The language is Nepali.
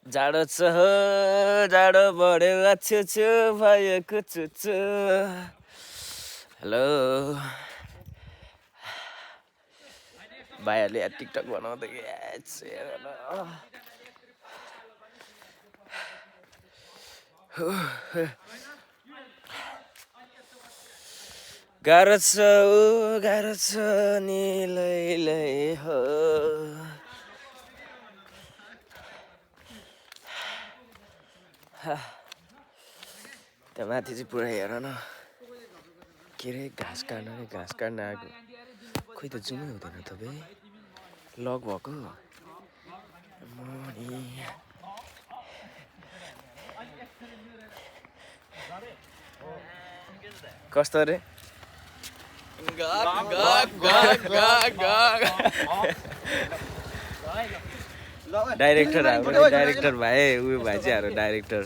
जाडो छ जाडो बढ्यो अच्छो छु भएको छु हेलो भाइहरूले टिकटक बनाउँदै गाह्रो छ नि लै हो त्यहाँ माथि चाहिँ पुरा हेर न के अरे घाँस काट्न आएको खोइ त जुमै हुँदैन त बे लक भएको कस्तो रे डाइरेक्टर हाम्रो डाइरेक्टर भाइ उयो भाइ चाहिँ हाम्रो डाइरेक्टर